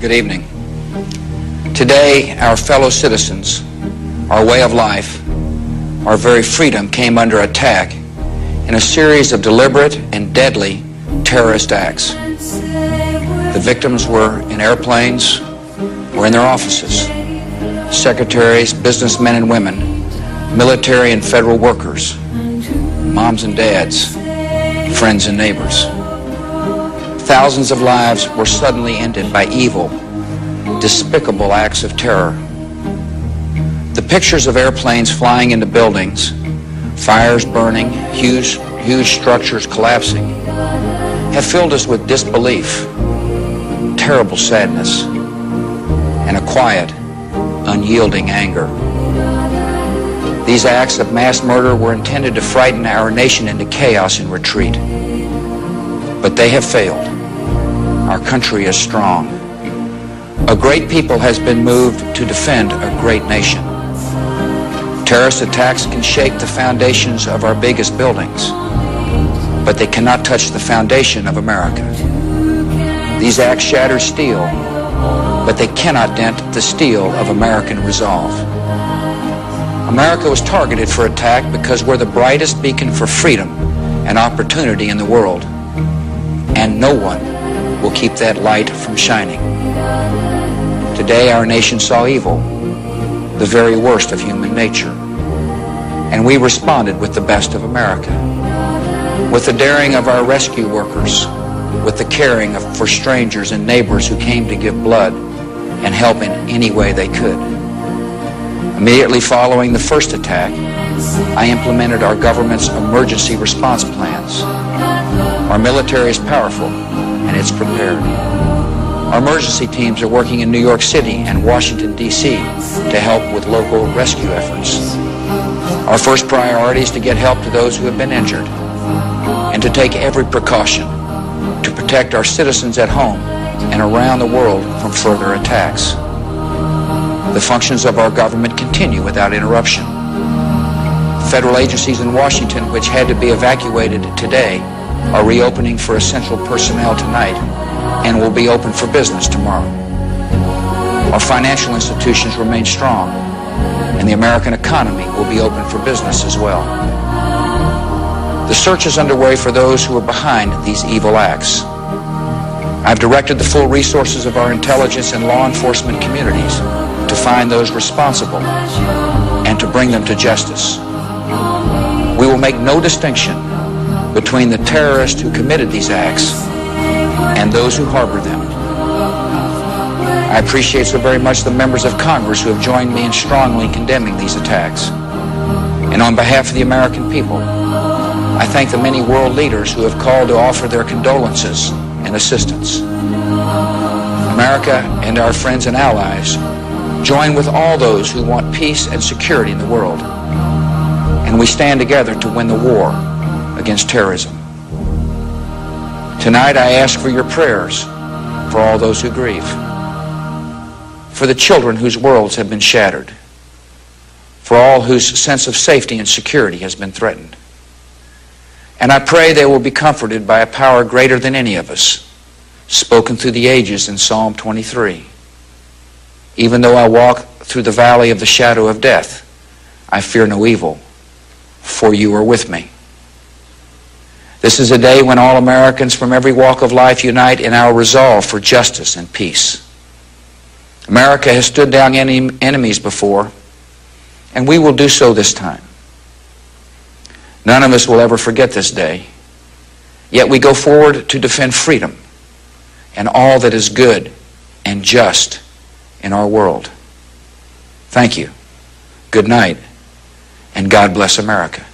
Good evening. Today, our fellow citizens, our way of life, our very freedom came under attack in a series of deliberate and deadly terrorist acts. The victims were in airplanes or in their offices. Secretaries, businessmen and women, military and federal workers, moms and dads, friends and neighbors. Thousands of lives were suddenly ended by evil, despicable acts of terror. The pictures of airplanes flying into buildings, fires burning, huge structures collapsing, have filled us with disbelief, terrible sadness, and a quiet, unyielding anger. These acts of mass murder were intended to frighten our nation into chaos and retreat. But they have failed. Our country is strong. A great people has been moved to defend a great nation. Terrorist attacks can shake the foundations of our biggest buildings, but they cannot touch the foundation of America. These acts shatter steel, but they cannot dent the steel of American resolve. America was targeted for attack because we're the brightest beacon for freedom and opportunity in the world, and no one will keep that light from shining. Today, our nation saw evil, the very worst of human nature, and we responded with the best of America, with the daring of our rescue workers, with the caring for strangers and neighbors who came to give blood and help in any way they could. Immediately following the first attack, I implemented our government's emergency response plans. Our military is powerful, and it's prepared. Our emergency teams are working in New York City and Washington, D.C. to help with local rescue efforts. Our first priority is to get help to those who have been injured and to take every precaution to protect our citizens at home and around the world from further attacks. The functions of our government continue without interruption. Federal agencies in Washington, which had to be evacuated today, are reopening for essential personnel tonight and will be open for business tomorrow. Our financial institutions remain strong, and the American economy will be open for business as well. The search is underway for those who are behind these evil acts. I've directed the full resources of our intelligence and law enforcement communities to find those responsible and to bring them to justice. We will make no distinction between the terrorists who committed these acts and those who harbor them. I appreciate so very much the members of Congress who have joined me in strongly condemning these attacks. And on behalf of the American people, I thank the many world leaders who have called to offer their condolences and assistance. America and our friends and allies join with all those who want peace and security in the world, and we stand together to win the war against terrorism. Tonight I ask for your prayers for all those who grieve, for the children whose worlds have been shattered, for all whose sense of safety and security has been threatened. And I pray they will be comforted by a power greater than any of us, spoken through the ages in Psalm 23. Even though I walk through the valley of the shadow of death, I fear no evil, for you are with me. This is a day when all Americans from every walk of life unite in our resolve for justice and peace. America has stood down enemies before, and we will do so this time. None of us will ever forget this day, yet we go forward to defend freedom and all that is good and just in our world. Thank you. Good night, and God bless America.